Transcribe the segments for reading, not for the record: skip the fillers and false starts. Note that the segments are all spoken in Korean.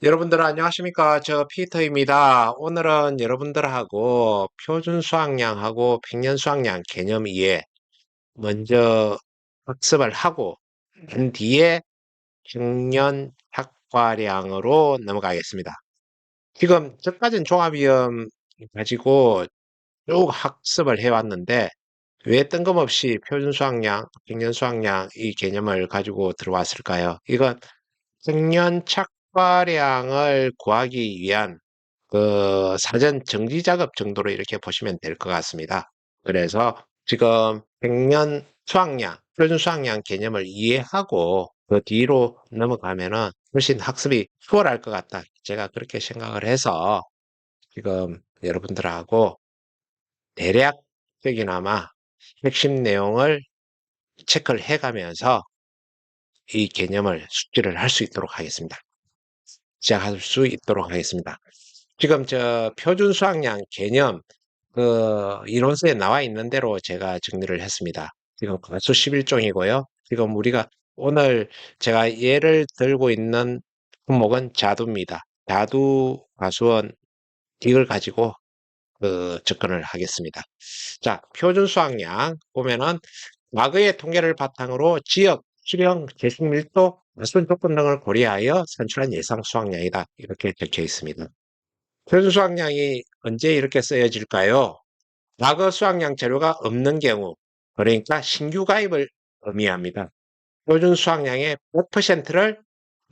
여러분들 안녕하십니까? 저 피터입니다. 오늘은 여러분들하고 표준 수학량하고 평년 수학량 개념 이해 먼저 학습을 하고 난 뒤에 평년 학과량으로 넘어가겠습니다. 지금 저까지는 종합위험 가지고 쭉 학습을 해왔는데 왜 뜬금없이 표준 수학량, 평년 수학량 이 개념을 가지고 들어왔을까요? 이건 평년 착과량을 구하기 위한 사전 정지 작업 정도로 이렇게 보시면 될 것 같습니다. 그래서 지금 평년 수학량, 표준 수학량 개념을 이해하고 그 뒤로 넘어가면은 훨씬 학습이 수월할 것 같다. 제가 그렇게 생각을 해서 지금 여러분들하고 대략적이나마 핵심 내용을 체크를 해가면서 이 개념을 숙지를 할 수 있도록 하겠습니다. 시작할 수 있도록 하겠습니다. 지금 저 표준 수학량 개념 이론서에 나와 있는 대로 제가 정리를 했습니다. 지금 가수 11종이고요. 지금 우리가 오늘 제가 예를 들고 있는 품목은 자두입니다. 자두 가수원 이걸 가지고 접근을 하겠습니다. 자, 표준 수학량 보면은 과거의 통계를 바탕으로 지역, 수령, 재식 밀도, 가수원 조건 등을 고려하여 산출한 예상 수학량이다. 이렇게 적혀 있습니다. 표준 수학량이 언제 이렇게 쓰여질까요? 과거 수학량 자료가 없는 경우, 그러니까 신규 가입을 의미합니다. 표준 수학량의 100%를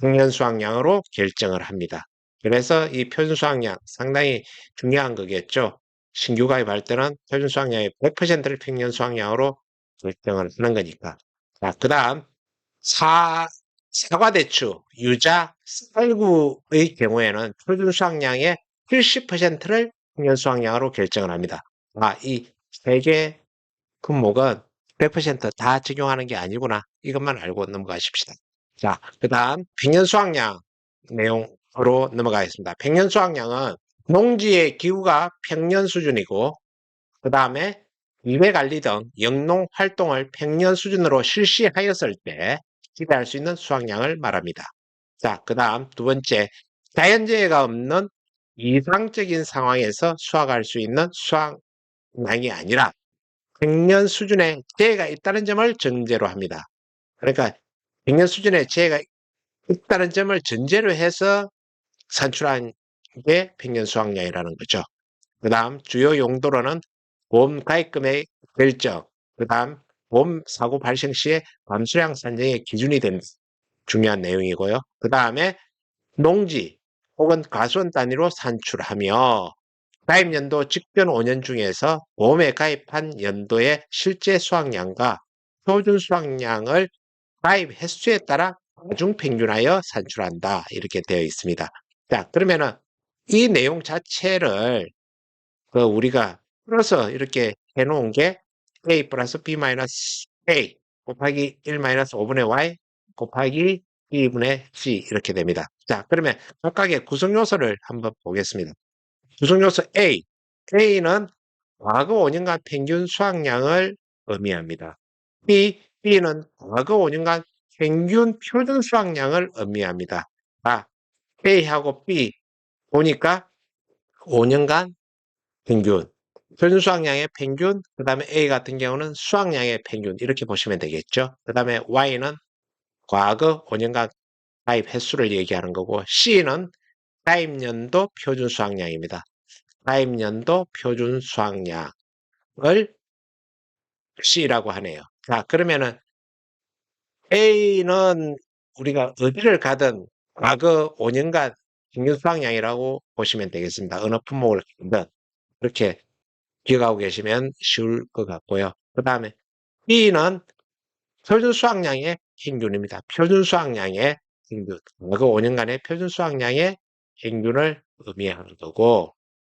평년 수학량으로 결정을 합니다. 그래서 이 표준 수학량 상당히 중요한 거겠죠. 신규 가입할 때는 표준 수학량의 100%를 평년 수학량으로 결정을 하는 거니까. 자, 그 다음 사과대추, 유자, 쌀구의 경우에는 표준 수확량의 70%를 평년 수확량으로 결정을 합니다. 이 세 개 품목은 100%다 적용하는 게 아니구나. 이것만 알고 넘어가십시다. 자, 그 다음 평년 수확량 내용으로 넘어가겠습니다. 평년 수확량은 농지의 기후가 평년 수준이고 그 다음에 위배관리 등 영농 활동을 평년 수준으로 실시하였을 때 기대할 수 있는 수확량을 말합니다. 자, 그 다음 두 번째, 자연재해가 없는 이상적인 상황에서 수확할 수 있는 수확량이 아니라 평년 수준의 재해가 있다는 점을 전제로 합니다. 그러니까 평년 수준의 재해가 있다는 점을 전제로 해서 산출한 게 평년 수확량이라는 거죠. 그 다음 주요 용도로는 보험 가입금액 결정, 그 다음 보험 사고 발생 시에 감수량 산정의 기준이 되는 중요한 내용이고요. 그 다음에 농지 혹은 가수원 단위로 산출하며 가입연도 직전 5년 중에서 보험에 가입한 연도의 실제 수확량과 표준 수확량을 가입 횟수에 따라 나중 평균하여 산출한다. 이렇게 되어 있습니다. 자, 그러면은 이 내용 자체를 우리가 풀어서 이렇게 해놓은 게 a 플러스 b 마이너스 a 곱하기 1 마이너스 5분의 y 곱하기 2분의 c 이렇게 됩니다. 자, 그러면 각각의 구성 요소를 한번 보겠습니다. 구성 요소 a, a는 과거 5년간 평균 수확량을 의미합니다. b는 과거 5년간 평균 표준 수확량을 의미합니다. a하고 b 보니까 5년간 평균, 표준 수확량의 평균, 그 다음에 A 같은 경우는 수확량의 평균 이렇게 보시면 되겠죠. 그 다음에 Y는 과거 5년간 가입 횟수를 얘기하는 거고 C는 가입연도 표준 수확량입니다. 가입연도 표준 수확량을 C라고 하네요. 자, 그러면은 A는 우리가 어디를 가든 과거 5년간 평균 수확량이라고 보시면 되겠습니다. 어느 품목을 가든 그렇게 기억하고 계시면 쉬울 것 같고요. 그 다음에 B는 표준 수확량의 평균입니다. 표준 수확량의 평균. 그 5년간의 표준 수확량의 평균을 의미하는 거고,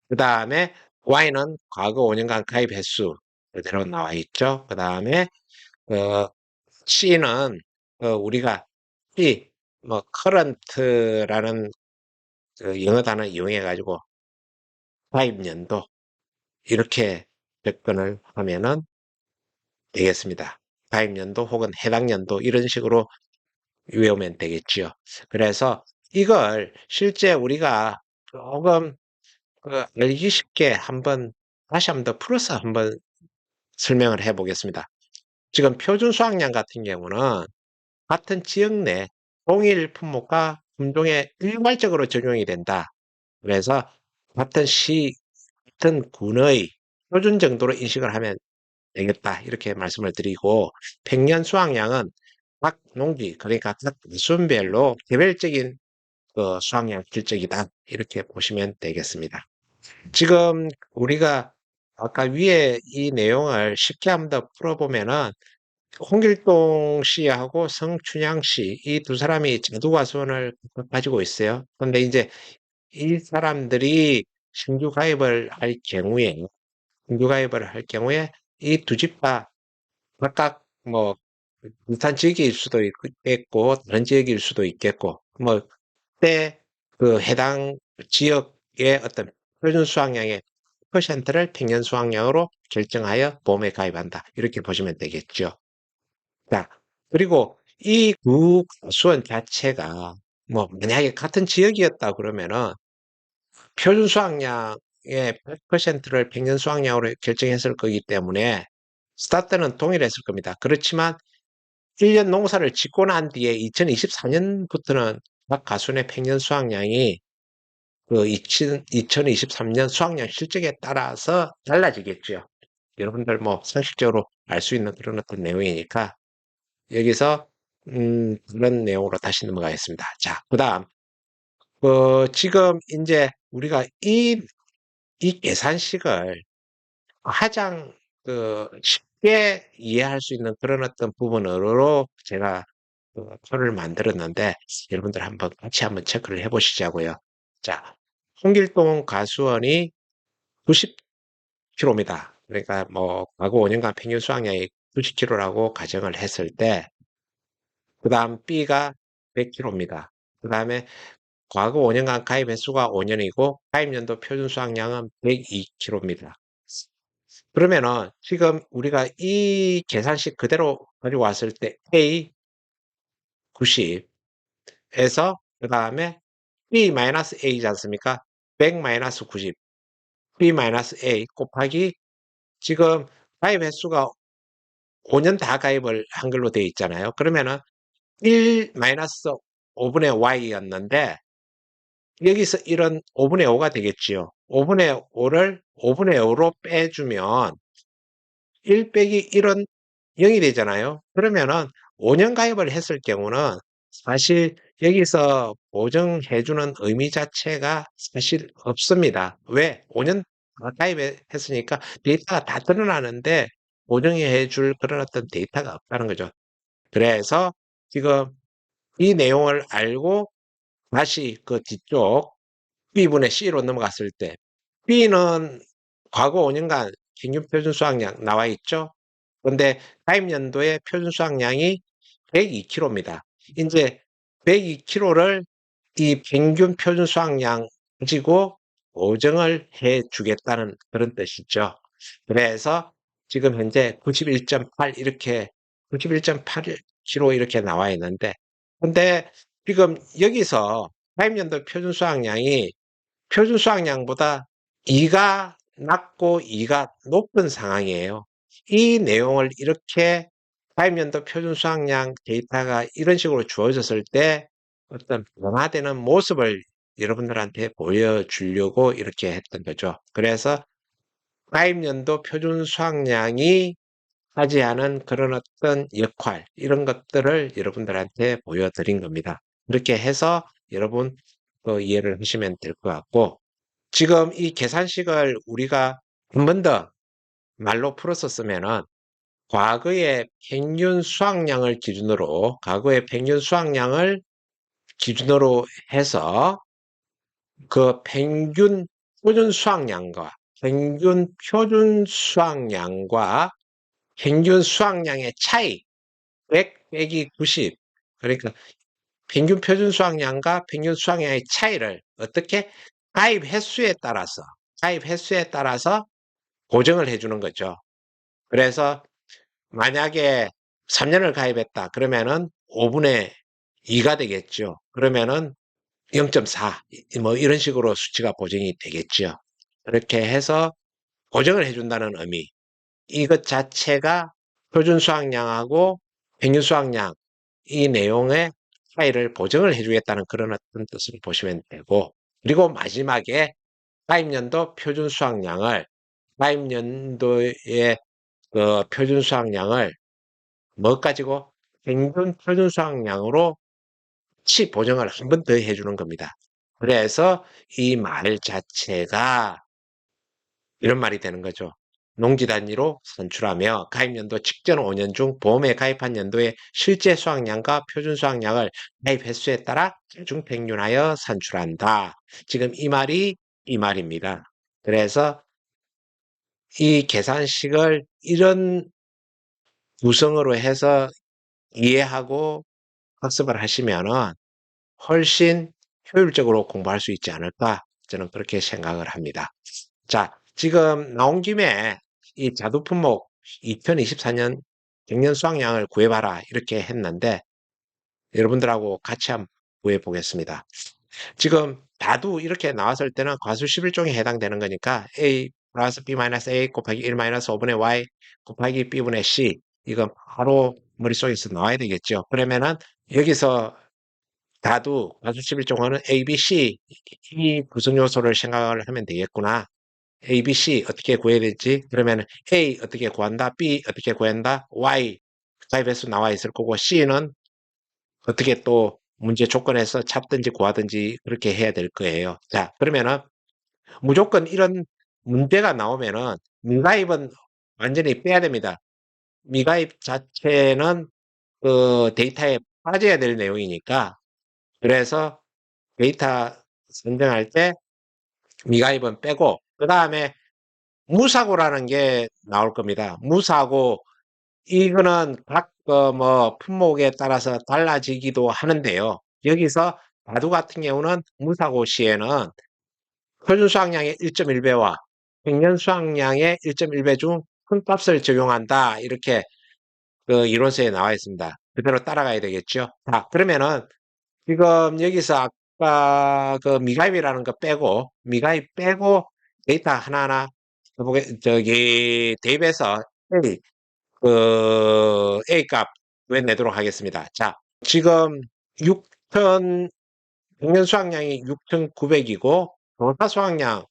그 다음에 Y는 과거 5년간 가입 횟수 그대로 나와 있죠. 그 다음에 어, C는 우리가 C, current라는 영어 단어 이용해 가지고 가입 연도 이렇게 접근을 하면은 되겠습니다. 가입 연도 혹은 해당 연도 이런 식으로 외우면 되겠지요. 그래서 이걸 실제 우리가 조금 알기 쉽게 다시 한번 더 풀어서 한번 설명을 해 보겠습니다. 지금 표준 수확량 같은 경우는 같은 지역 내 동일 품목과 품종에 일괄적으로 적용이 된다. 그래서 같은 시, 같은 군의 표준 정도로 인식을 하면 되겠다. 이렇게 말씀을 드리고, 평년 수확량은 각 농지, 그러니까 각 수순별로 개별적인 수확량 실적이다. 이렇게 보시면 되겠습니다. 지금 우리가 아까 위에 이 내용을 쉽게 한번 더 풀어보면은 홍길동 씨하고 성춘향 씨, 이 두 사람이 제도과수원을 가지고 있어요. 근데 이제 이 사람들이 신규 가입을 할 경우에 이 두 집 다 각각 뭐 비슷한 지역일 수도 있겠고, 다른 지역일 수도 있겠고, 뭐, 그때 그 해당 지역의 어떤 표준 수확량의 퍼센트를 평년 수확량으로 결정하여 보험에 가입한다. 이렇게 보시면 되겠죠. 자, 그리고 이 구 수원 자체가 뭐 만약에 같은 지역이었다 그러면은 표준 수확량의 100%를 평년 수확량으로 결정했을 거기 때문에 스타트는 동일했을 겁니다. 그렇지만 1년 농사를 짓고 난 뒤에 2024년부터는 각 가순의 평년 수확량이 그 2023년 수확량 실적에 따라서 달라지겠죠. 여러분들 뭐 상식적으로 알 수 있는 그런 어떤 내용이니까 여기서 그런 내용으로 다시 넘어가겠습니다. 자, 그다음 지금 이제 우리가 이 계산식을 가장 쉽게 이해할 수 있는 그런 어떤 부분으로 제가 표를 만들었는데 여러분들 같이 한번 체크를 해보시자고요. 자, 홍길동 가수원이 90km입니다. 그러니까 뭐 과거 5년간 평균 수확량이 90km라고 가정을 했을 때, 그 다음 B가 100km입니다. 그 다음에 과거 5년간 가입 횟수가 5년이고 가입연도 표준 수확량은 102km입니다. 그러면은 지금 우리가 이 계산식 그대로 가지고 왔을 때 A 90에서 그 다음에 B-A이지 않습니까? 100-90, B-A 곱하기 지금 가입 횟수가 5년 다 가입을 한 걸로 되어 있잖아요. 그러면은 1-5분의 Y였는데 여기서 이런 5분의 5가 되겠지요. 5분의 5를 5분의 5로 빼주면 1 빼기 1은 0이 되잖아요. 그러면은 5년 가입을 했을 경우는 사실 여기서 보정해주는 의미 자체가 사실 없습니다. 왜? 5년 가입했으니까 데이터가 다 드러나는데 보정해 줄 그런 어떤 데이터가 없다는 거죠. 그래서 지금 이 내용을 알고 다시 그 뒤쪽 B분의 C로 넘어갔을 때 B는 과거 5년간平均 표준 수확량 나와 있죠? 그런데 가입 연도의 표준 수확량이 102kg입니다. 이제 102kg를 이 평균 표준 수확량 가지고 보정을 해 주겠다는 그런 뜻이죠. 그래서 지금 현재 91.8 이렇게 91.8kg 이렇게 나와 있는데 근데 지금 여기서 가입 연도 표준 수확량이 표준 수확량보다 2가 낮고 2가 높은 상황이에요. 이 내용을 이렇게 가입연도 표준 수확량 데이터가 이런 식으로 주어졌을 때 어떤 변화되는 모습을 여러분들한테 보여주려고 이렇게 했던 거죠. 그래서 가입연도 표준 수확량이 차지하는 그런 어떤 역할, 이런 것들을 여러분들한테 보여드린 겁니다. 그렇게 해서 여러분 이해를 하시면 될 것 같고, 지금 이 계산식을 우리가 한 번 더 말로 풀어서 쓰면은 과거의 평균 수확량을 기준으로 해서 그 평균 표준 수확량과 평균 수확량의 차이 100 빼기 90 그러니까 평균 표준 수확량과 평균 수확량의 차이를 어떻게 가입 횟수에 따라서 고정을 해주는 거죠. 그래서 만약에 3년을 가입했다 그러면은 5분의 2가 되겠죠. 그러면은 0.4 뭐 이런 식으로 수치가 보정이 되겠죠. 그렇게 해서 보정을 해준다는 의미. 이것 자체가 표준 수확량하고 평균 수확량 이 내용의 차이를 보정을 해주겠다는 그런 어떤 뜻을 보시면 되고, 그리고 마지막에 가입연도 표준 수확량을 가입연도의 그 표준 수확량을 뭐 가지고 평균 표준 수확량으로 치 보정을 한 번 더 해주는 겁니다. 그래서 이 말 자체가 이런 말이 되는 거죠. 농지 단위로 산출하며 가입연도 직전 5년 중 보험에 가입한 연도의 실제 수확량과 표준 수확량을 가입 횟수에 따라 중 평균하여 산출한다. 지금 이 말이 이 말입니다. 그래서 이 계산식을 이런 구성으로 해서 이해하고 학습을 하시면은 훨씬 효율적으로 공부할 수 있지 않을까 저는 그렇게 생각을 합니다. 자, 지금 나온 김에 이 자두품목 2024년 경년 수확량을 구해봐라 이렇게 했는데 여러분들하고 같이 한번 구해 보겠습니다. 지금 다도 이렇게 나왔을 때는 과수 11종에 해당되는 거니까 A 플러스 B 마이너스 A 곱하기 1 마이너스 5분의 Y 곱하기 B분의 C 이건 바로 머릿속에서 나와야 되겠죠. 그러면은 여기서 다도 과수 11종은 A, B, C 이 구성 요소를 생각을 하면 되겠구나. A, B, C 어떻게 구해야 될지 그러면 A 어떻게 구한다, B 어떻게 구한다, Y 가입해서 나와 있을 거고 C는 어떻게 또 문제 조건에서 찾든지 구하든지 그렇게 해야 될 거예요. 자, 그러면은 무조건 이런 문제가 나오면은 미가입은 완전히 빼야 됩니다. 미가입 자체는 그 데이터에 빠져야 될 내용이니까 그래서 데이터 선정할 때 미가입은 빼고 그 다음에 무사고라는 게 나올 겁니다. 무사고 이거는 각 뭐 품목에 따라서 달라지기도 하는데요. 여기서 바둑 같은 경우는 무사고 시에는 표준 수확량의 1.1배와 평년 수확량의 1.1배 중 큰 값을 적용한다. 이렇게 그 이론서에 나와 있습니다. 그대로 따라가야 되겠죠. 자, 그러면은 지금 여기서 아까 그 미가입이라는 거 빼고 미가입 빼고 데이터 하나하나 저기 대입해서 A 값 내도록 하겠습니다. 자, 지금 6천 평년 수확량이 6,900이고 조사 수확량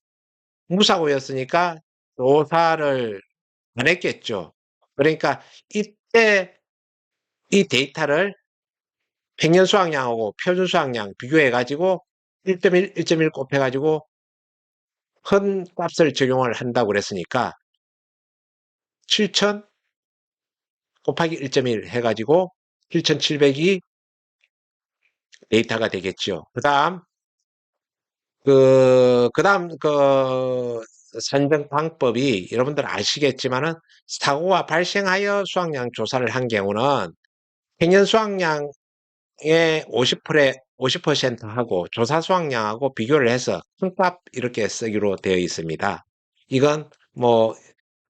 무사고였으니까 조사를 안 했겠죠. 그러니까 이때 이 데이터를 평년 수확량하고 표준 수확량 비교해 가지고 1.1, 1.1 곱해 가지고 큰 값을 적용을 한다고 그랬으니까 7,000 곱하기 1.1 해 가지고 7,700이 데이터가 되겠죠. 그다음 산정 방법이 여러분들 아시겠지만은 사고가 발생하여 수확량 조사를 한 경우는 평년 수확량의 50% 하고 조사 수확량하고 비교를 해서 큰값 이렇게 쓰기로 되어 있습니다. 이건 뭐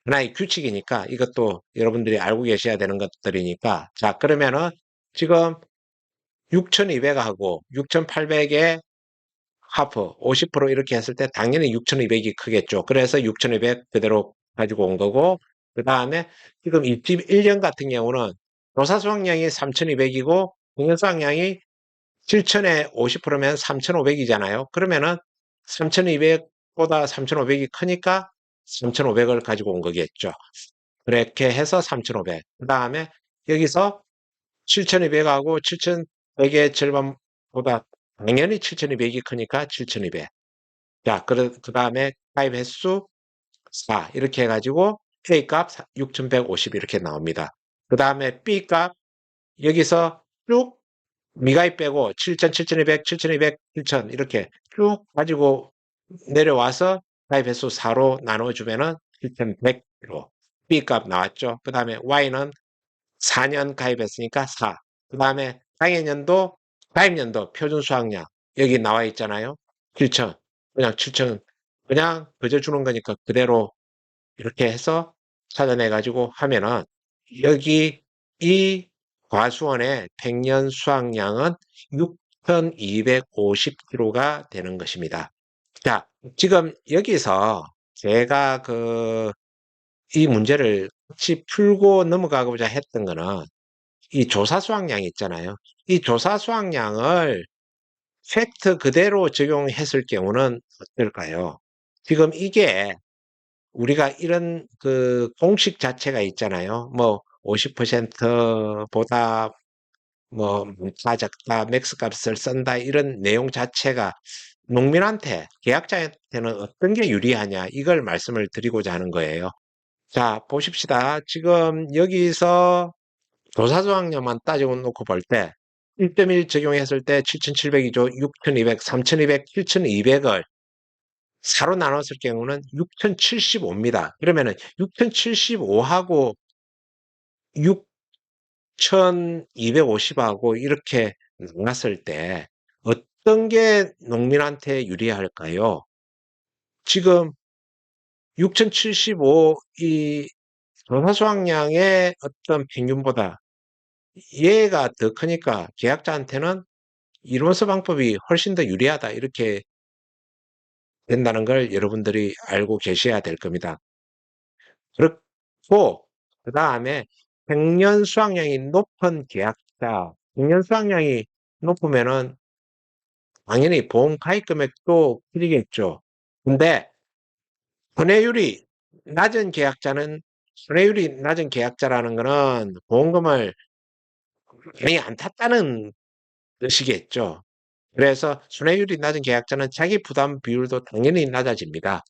하나의 규칙이니까 이것도 여러분들이 알고 계셔야 되는 것들이니까 자, 그러면은 지금 6,200하고 6,800에 하프 50% 이렇게 했을 때 당연히 6,200이 크겠죠. 그래서 6,200 그대로 가지고 온 거고 그 다음에 지금 21년 같은 경우는 조사 수확량이 3,200이고 공연 수확량이 7,000에 50%면 3,500이잖아요. 그러면은 3,200보다 3,500이 크니까 3,500을 가지고 온 거겠죠. 그렇게 해서 3,500. 그 다음에 여기서 7,200하고 7,100의 절반보다 당연히 7,200이 크니까 7,200. 자, 그 다음에 가입 횟수 4. 이렇게 해가지고 A 값 6,150 이렇게 나옵니다. 그 다음에 B 값 여기서 쭉 미가입 빼고 7,000, 7,200, 7,200, 7,000 이렇게 쭉 가지고 내려와서 가입 횟수 4로 나눠주면은 7,100로 B 값 나왔죠. 그 다음에 Y는 4년 가입했으니까 4. 그 다음에 당해년도, 가입년도 표준 수확량 여기 나와 있잖아요. 7천. 그냥 7천. 그냥 그저 주는 거니까 그대로 이렇게 해서 찾아내 가지고 하면은 여기 이 과수원의 평년 수확량은 6,250kg가 되는 것입니다. 자, 지금 여기서 제가 이 문제를 같이 풀고 넘어가고자 했던 거는 이 조사 수확량 있잖아요. 이 조사 수확량을 팩트 그대로 적용했을 경우는 어떨까요? 지금 이게 우리가 이런 공식 자체가 있잖아요. 뭐 50%보다 뭐 많다 적다 맥스 값을 쓴다 이런 내용 자체가 농민한테 계약자한테는 어떤 게 유리하냐 이걸 말씀을 드리고자 하는 거예요. 자, 보십시다. 지금 여기서 조사조항료만 따지고 놓고 볼 때 1.1 적용했을 때 7,700이죠. 6,200, 3,200, 7,200을 4로 나눴을 경우는 6,075입니다. 그러면은 6,075하고 6,250하고 이렇게 나눴을 때 어떤 게 농민한테 유리할까요? 지금 6,075 이 전화수확량의 어떤 평균보다 얘가 더 크니까 계약자한테는 이론서 방법이 훨씬 더 유리하다 이렇게 된다는 걸 여러분들이 알고 계셔야 될 겁니다. 그렇고 그 다음에 평년 수확량이 높은 계약자, 평년 수확량이 높으면은 당연히 보험 가입 금액도 줄이겠죠. 근데 손해율이 손해율이 낮은 계약자라는 거는 보험금을 많이 안 탔다는 뜻이겠죠. 그래서 손해율이 낮은 계약자는 자기 부담 비율도 당연히 낮아집니다.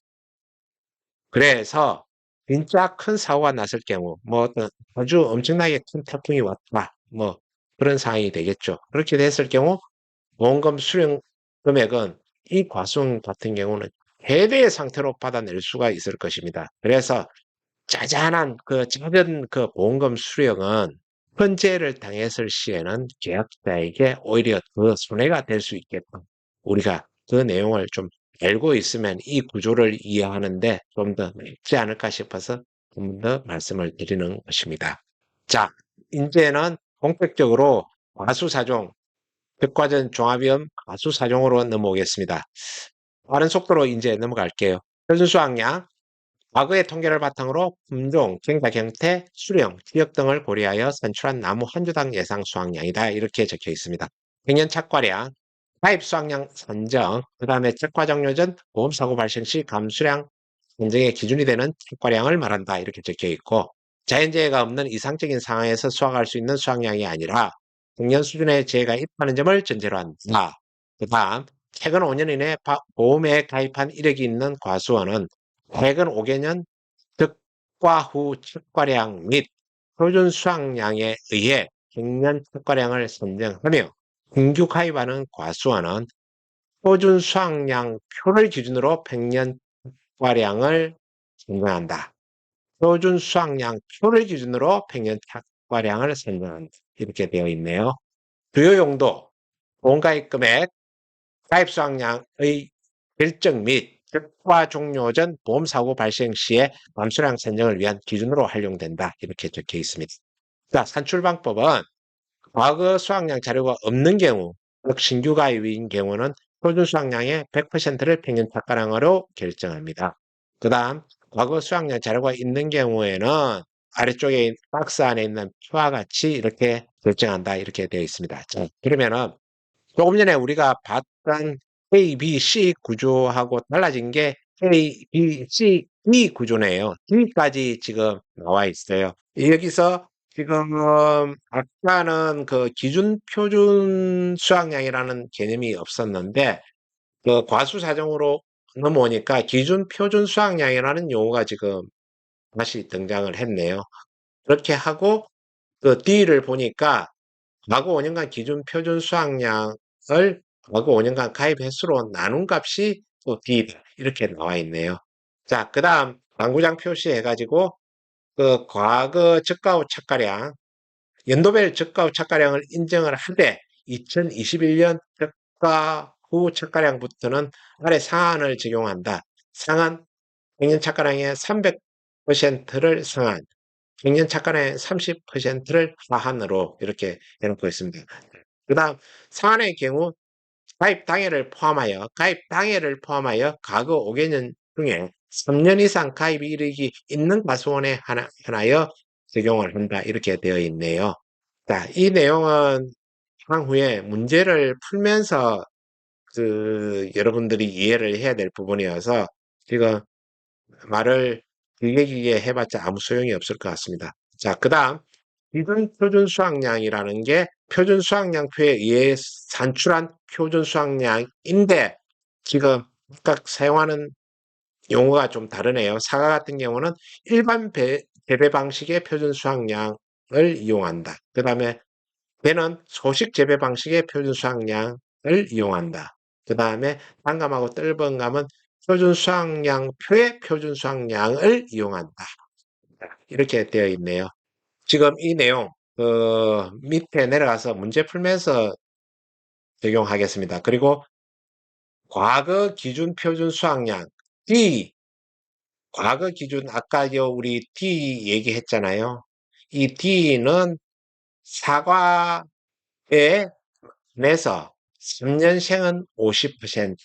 그래서 진짜 큰 사고가 났을 경우, 뭐 어떤 아주 엄청나게 큰 태풍이 왔다, 뭐 그런 상황이 되겠죠. 그렇게 됐을 경우 보험금 수령 금액은 이 과수원 같은 경우는 최대의 상태로 받아낼 수가 있을 것입니다. 그래서 짜잔한 작은 보험금 수령은 헌재를 당했을 시에는 계약자에게 오히려 더 손해가 될 수 있겠다. 우리가 그 내용을 좀 알고 있으면 이 구조를 이해하는데 좀 더 낫지 않을까 싶어서 좀 더 말씀을 드리는 것입니다. 자, 이제는 본격적으로 과수사종, 백과전 종합위험 과수사종으로 넘어오겠습니다. 빠른 속도로 이제 넘어갈게요. 현수수확량, 과거의 통계를 바탕으로 품종, 경작 형태, 수령, 지역 등을 고려하여 산출한 나무 한 주당 예상 수확량이다. 이렇게 적혀 있습니다. 평년 착과량, 가입 수확량 산정, 그 다음에 착과종료 전 보험사고 발생 시 감수량 산정의 기준이 되는 착과량을 말한다. 이렇게 적혀 있고, 자연재해가 없는 이상적인 상황에서 수확할 수 있는 수확량이 아니라 평년 수준의 재해가 있다는 점을 전제로 한다. 그 다음, 최근 5년 이내 보험에 가입한 이력이 있는 과수원은 최근 5개년 득과 후 착과량 및 표준 수확량에 의해 평년 착과량을 선정하며 신규 가입하는 과수원은 표준 수확량 표를 기준으로 평년 착과량을 선정한다. 표준 수확량 표를 기준으로 평년 착과량을 선정한다. 이렇게 되어 있네요. 주요 용도, 보험가입 금액, 가입 수확량의 결정 및 적과 종료 전 보험사고 발생 시에 감수량 선정을 위한 기준으로 활용된다. 이렇게 적혀 있습니다. 자, 산출 방법은 과거 수확량 자료가 없는 경우, 즉 신규 가입인 경우는 표준 수확량의 100%를 평균 착과량으로 결정합니다. 그 다음, 과거 수확량 자료가 있는 경우에는 아래쪽에 박스 안에 있는 표와 같이 이렇게 결정한다. 이렇게 되어 있습니다. 자, 그러면은 조금 전에 우리가 봤던 A, B, C 구조하고 달라진 게 A, B, C, D 구조네요. D까지 지금 나와 있어요. 여기서 지금 아까는 기준 표준 수확량이라는 개념이 없었는데 과수 사정으로 넘어오니까 기준 표준 수확량이라는 용어가 지금 다시 등장을 했네요. 그렇게 하고 D를 보니까 과거 5년간 기준 표준 수확량을 과거 5년간 가입 횟수로 나눈 값이 또 D다. 이렇게 나와 있네요. 자, 그 다음 당구장 표시해가지고 과거 저가 후 착가량, 연도별 저가 후 착가량을 인정을 하되 2021년 저가 후 착가량부터는 아래 상한을 적용한다. 상한 평년 착가량의 300%를 상한, 평년 착가량의 30%를 하한으로 이렇게 해놓고 있습니다. 그 다음 상한의 경우 가입 당해를 포함하여 과거 5개년 중에 3년 이상 가입 이력이 있는 가수원에 하나여 적용을 한다. 이렇게 되어 있네요. 자, 이 내용은 향후에 문제를 풀면서 여러분들이 이해를 해야 될 부분이어서 지금 말을 길게 해봤자 아무 소용이 없을 것 같습니다. 자, 그 다음 기준 표준 수확량이라는 게 표준 수확량표에 의해 산출한 표준 수확량인데 지금 각각 사용하는 용어가 좀 다르네요. 사과 같은 경우는 일반 재배 방식의 표준 수확량을 이용한다. 그 다음에 배는 소식 재배 방식의 표준 수확량을 이용한다. 그 다음에 단감하고 뜰번감은 표준 수확량표의 표준 수확량을 이용한다. 이렇게 되어 있네요. 지금 이 내용 밑에 내려가서 문제 풀면서 적용하겠습니다. 그리고 과거 기준 표준 수확량 D 과거 기준 아까 우리 D 얘기했잖아요. 이 D는 사과에 내서 3년생은 50%,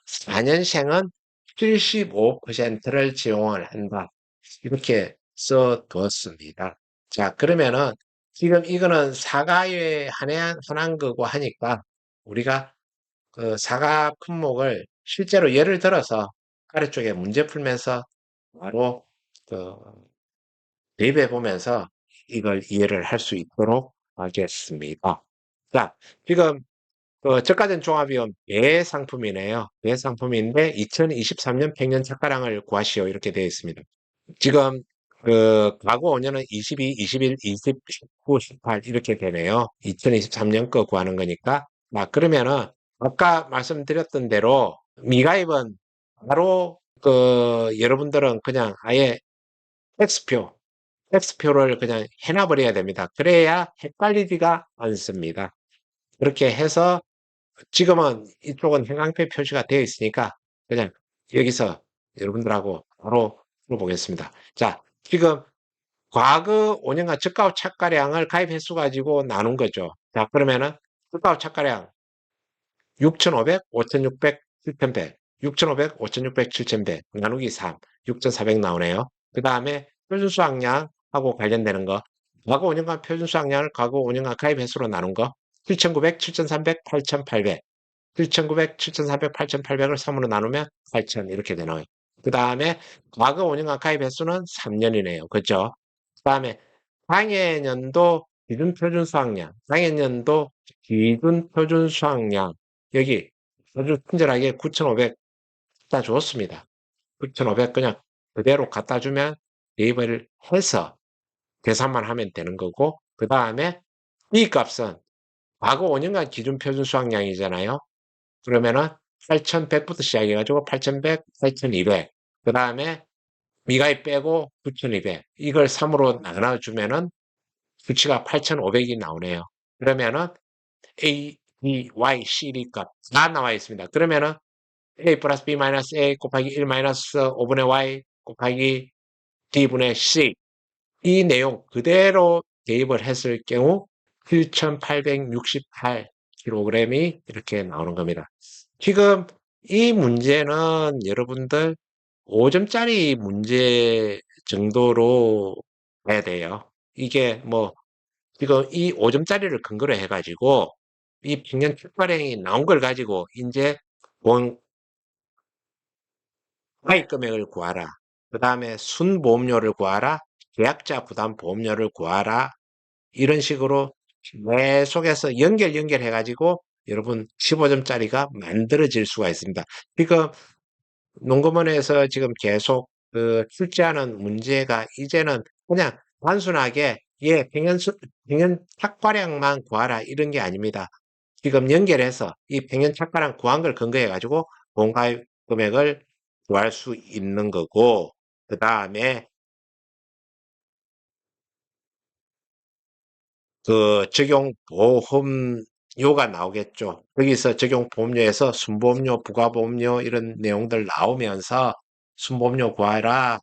4년생은 75%를 지원을 한다. 이렇게 써두었습니다. 자, 그러면은 지금 이거는 사과에 한한 거고 하니까 우리가 그 사과 품목을 실제로 예를 들어서 아래쪽에 문제 풀면서 바로 그 대입해 보면서 이걸 이해를 할 수 있도록 하겠습니다. 자, 지금 저가전 종합위험 대상품이네요. 대상품인데 2023년 평년 착가량을 구하시오 이렇게 되어 있습니다. 지금 과거 5년은 22, 21, 20, 19, 18 이렇게 되네요. 2023년 거 구하는 거니까. 그러면은 아까 말씀드렸던 대로 미가입은 바로 여러분들은 그냥 아예 X표, X표를 그냥 해놔버려야 됩니다. 그래야 헷갈리지가 않습니다. 그렇게 해서 지금은 이쪽은 형광펜 표시가 되어 있으니까 그냥 여기서 여러분들하고 바로 풀어보겠습니다. 자, 지금 과거 5년간 저가 착가량을 가입 횟수 가지고 나눈 거죠. 자, 그러면은 저가 착가량 6,500, 5,600, 7,100, 6,500, 5,600, 7,100 나누기 3, 6,400 나오네요. 그 다음에 표준수확량하고 관련되는 거 과거 5년간 표준수확량을 과거 5년간 가입 횟수로 나눈 거 7,900, 7,300, 8,800 7,900, 7,400, 8,800을 3으로 나누면 8,000 이렇게 되나요. 그 다음에 과거 5년간 가입 횟수는 3년이네요. 그렇죠? 그 다음에 당해년도 기준표준 수확량, 당해년도 기준표준 수확량 여기 아주 친절하게 9,500 갖다 줬습니다. 9,500 그냥 그대로 갖다 주면 대입을 해서 계산만 하면 되는 거고 그 다음에 이 값은 과거 5년간 기준표준 수확량이잖아요. 그러면은 8,100부터 시작해가지고 8,100, 8,200. 그 다음에 미가입 빼고 9,200. 이걸 3으로 나눠주면은 수치가 8,500이 나오네요. 그러면은 A, B, Y, C, D 값 다 나와 있습니다. 그러면은 A 플러스 B 마이너스 A 곱하기 1 마이너스 5분의 Y 곱하기 D분의 C. 이 내용 그대로 대입을 했을 경우 7,868kg이 이렇게 나오는 겁니다. 지금 이 문제는 여러분들 5점짜리 문제 정도로 해야 돼요. 이게 뭐 지금 이 5점짜리를 근거로 해가지고 이 평년 출발행이 나온 걸 가지고 이제 본 가입 금액을 구하라. 그 다음에 순보험료를 구하라. 계약자 부담 보험료를 구하라. 이런 식으로 계속해서 연결해가지고 여러분 15점짜리가 만들어질 수가 있습니다. 지금 농구문에서 지금 계속 출제하는 문제가 이제는 그냥 단순하게 평년 착과량만 구하라 이런 게 아닙니다. 지금 연결해서 이 평년 착과량 구한 걸 근거해 가지고 공가입 금액을 구할 수 있는 거고 그 다음에 적용 보험료가 나오겠죠. 여기서 적용 보험료에서 순보험료, 부가보험료 이런 내용들 나오면서 순보험료 구하라,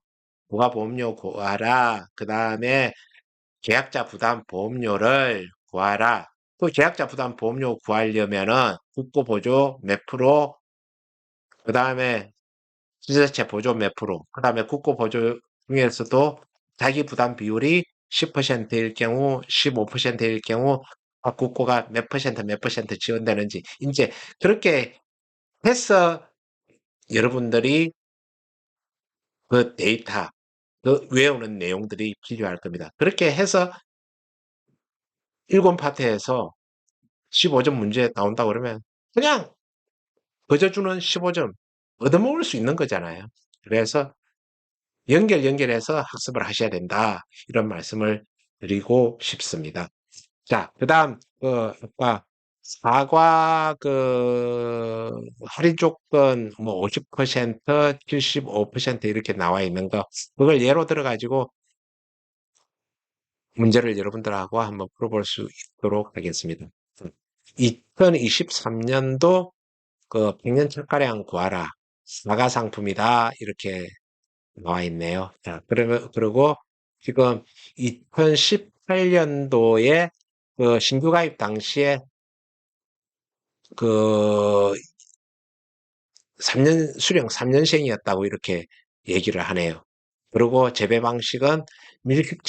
부가보험료 구하라, 그 다음에 계약자 부담 보험료를 구하라. 또 계약자 부담 보험료 구하려면은 국고 보조 몇 프로, 그 다음에 지자체 보조 몇 프로, 그 다음에 국고 보조 중에서도 자기 부담 비율이 10%일 경우, 15%일 경우, 국고가 몇 퍼센트 지원되는지, 이제 그렇게 해서 여러분들이 그 데이터, 그 외우는 내용들이 필요할 겁니다. 그렇게 해서 1권 파트에서 15점 문제 나온다 그러면 그냥 거저 주는 15점 얻어먹을 수 있는 거잖아요. 그래서 연결해서 학습을 하셔야 된다. 이런 말씀을 드리고 싶습니다. 자, 그 다음, 아까 사과, 할인 조건, 뭐, 50%, 75% 이렇게 나와 있는 거, 그걸 예로 들어가지고 문제를 여러분들하고 한번 풀어볼 수 있도록 하겠습니다. 2023년도 백년 철가량 구하라. 사과 상품이다. 이렇게 나와 있네요. 자, 그리고 지금 2018년도에 신규 가입 당시에 그 3년, 수령 3년생이었다고 이렇게 얘기를 하네요. 그리고 재배 방식은 밀식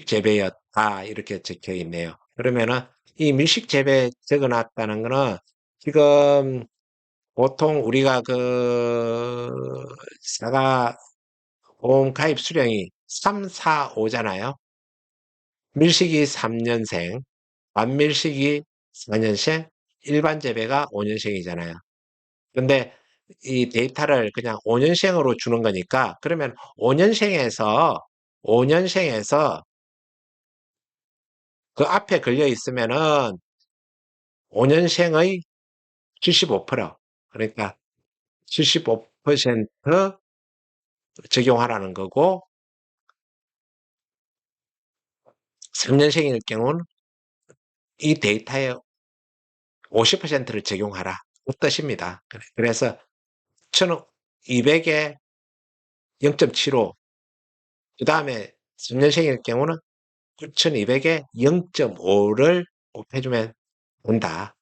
재배였다. 이렇게 적혀 있네요. 그러면은 이 밀식 재배 적어 놨다는 거는 지금 보통 우리가 사과 보험 가입 수령이 3, 4, 5잖아요. 밀식이 3년생, 반밀식이 4년생, 일반 재배가 5년생이잖아요. 근데 이 데이터를 그냥 5년생으로 주는 거니까 그러면 5년생에서 그 앞에 걸려 있으면은 5년생의 75%, 그러니까 75% 적용하라는 거고 3년생일 경우는 이 데이터에 50%를 적용하라. 그 뜻입니다. 그래서 1200에 0.75, 그 다음에 3년생일 경우는 9200에 0.5를 곱해주면 된다.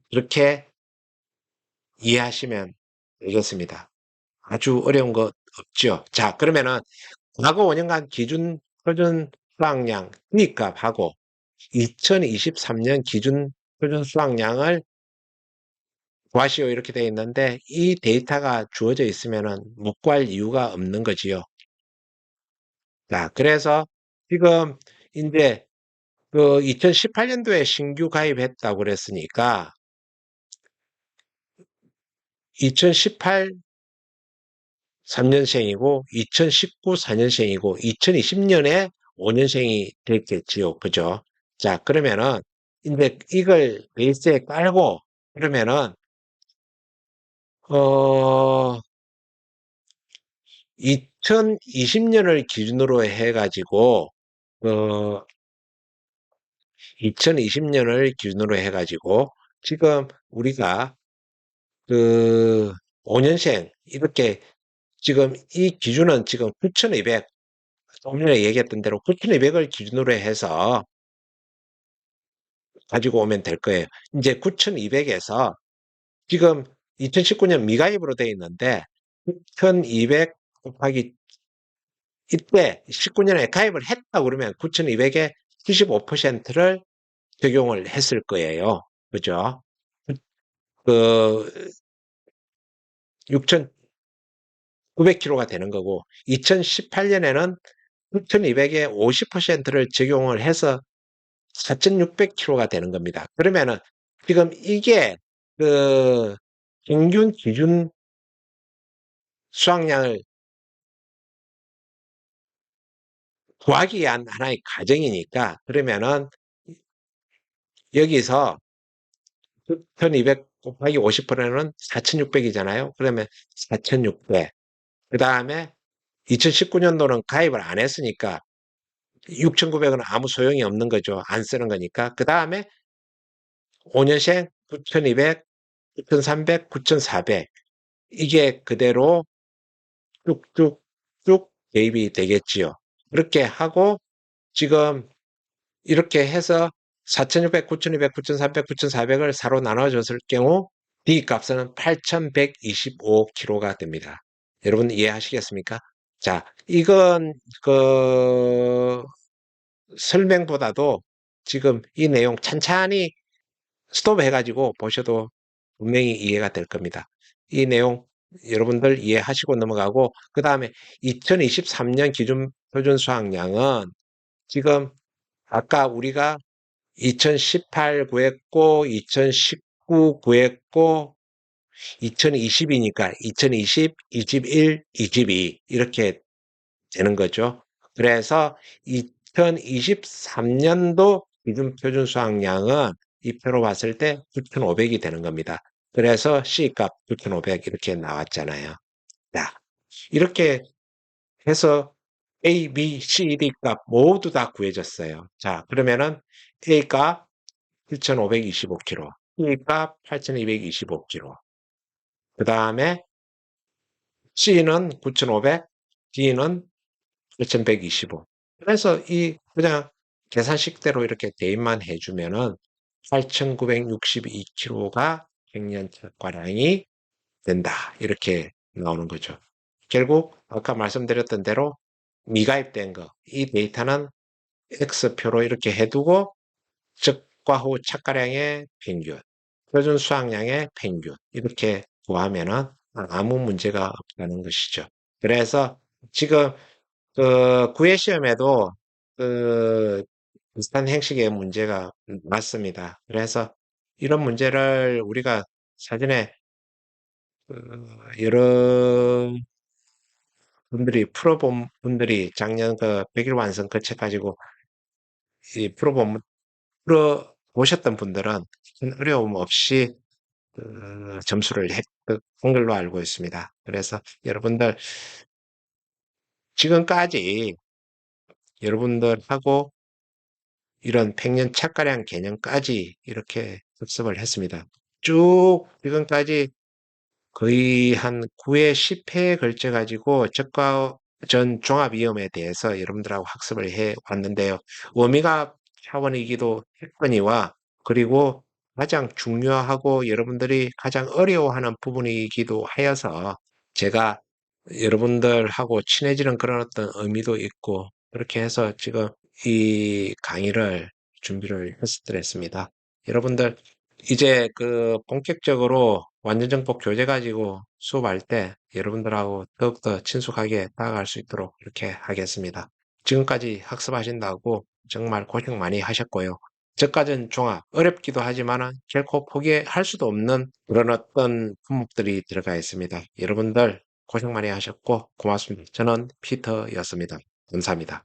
이렇게 이해하시면 되겠습니다. 아주 어려운 거 없죠. 자, 그러면은 과거 5년간 기준 표준 수확량 수입값하고 2023년 기준 표준 수확량을 구하시오 이렇게 되어 있는데 이 데이터가 주어져 있으면은 못 구할 이유가 없는 거지요. 자, 그래서 지금 이제 2018년도에 신규 가입했다고 그랬으니까 2018 3년생이고 2019 4년생이고 2020년에 5년생이 됐겠지요. 그죠? 자, 그러면은 이제 이걸 베이스에 깔고 그러면은 어 2020년을 기준으로 해가지고, 2020년을 기준으로 해가지고, 지금 우리가 그 5년생, 이렇게 지금 이 기준은 지금 9,200, 조금 전에 얘기했던 대로 9,200을 기준으로 해서 가지고 오면 될 거예요. 이제 9,200에서 지금 2019년 미가입으로 되어 있는데, 9,200 곱하기 이때 19년에 가입을 했다 그러면 9,200에 75%를 적용을 했을 거예요. 그죠? 그 6,900kg가 되는 거고 2018년에는 9,200에 50%를 적용을 해서 4,600kg가 되는 겁니다. 그러면은 지금 이게 그 평균 기준 수확량을 구하기 위한 하나의 과정이니까 그러면은 여기서 1200 곱하기 50%는 4600이잖아요. 그러면 4600. 그 다음에 2019년도는 가입을 안 했으니까 6900은 아무 소용이 없는 거죠. 안 쓰는 거니까. 그 다음에 5년생 9200, 9300, 9400. 이게 그대로 쭉쭉쭉 대입이 되겠지요. 그렇게 하고 지금 이렇게 해서 4,600, 9,200, 9,300, 9,400을 4로 나눠줬을 경우 D 값은 8,125kg가 됩니다. 여러분 이해하시겠습니까? 자, 이건 설명보다도 지금 이 내용 찬찬히 스톱해가지고 보셔도 분명히 이해가 될 겁니다. 이 내용 여러분들 이해하시고 넘어가고, 그 다음에 2023년 기준 표준 수확량은 지금 아까 우리가 2018 구했고, 2019 구했고, 2020이니까 2020, 21, 22 이렇게 되는 거죠. 그래서 2023년도 기준 표준 수확량은 이 표로 봤을 때 9,500이 되는 겁니다. 그래서 C값 9,500 이렇게 나왔잖아요. 자, 이렇게 해서 A, B, C, D 값 모두 다 구해졌어요. 자, 그러면은 A 값 7,525kg, B 값 8,225kg, 그 다음에 C는 9,500, D는 8,125. 그래서 그냥 계산식대로 이렇게 대입만 해주면은 8,962kg가 갱년차과량이 된다. 이렇게 나오는 거죠. 결국 아까 말씀드렸던 대로 미가입된 거, 이 데이터는 X표로 이렇게 해두고 적과 후 착가량의 평균, 표준 수확량의 평균 이렇게 구하면은 아무 문제가 없다는 것이죠. 그래서 지금 구회 시험에도 그 비슷한 형식의 문제가 맞습니다. 그래서 이런 문제를 우리가 사전에 여러 풀어본 분들이 작년 100일 완성 거쳐 가지고 이 풀어보셨던 분들은 큰 어려움 없이 점수를 획득한 걸로 알고 있습니다. 그래서 여러분들 지금까지 여러분들하고 이런 평년 착가량 개념까지 이렇게 급습을 했습니다. 쭉 지금까지 거의 한 9회, 10회에 걸쳐 가지고 적과 전 종합위험에 대해서 여러분들하고 학습을 해 왔는데요. 워밍업 차원이기도 했거니와, 그리고 가장 중요하고 여러분들이 가장 어려워하는 부분이기도 하여서 제가 여러분들하고 친해지는 그런 어떤 의미도 있고, 그렇게 해서 지금 이 강의를 준비를 했습니다. 여러분들 이제 본격적으로 완전 정복 교재 가지고 수업할 때 여러분들하고 더욱더 친숙하게 다가갈 수 있도록 이렇게 하겠습니다. 지금까지 학습하신다고 정말 고생 많이 하셨고요. 저까지는 종합, 어렵기도 하지만 결코 포기할 수도 없는 그런 어떤 품목들이 들어가 있습니다. 여러분들 고생 많이 하셨고 고맙습니다. 저는 피터였습니다. 감사합니다.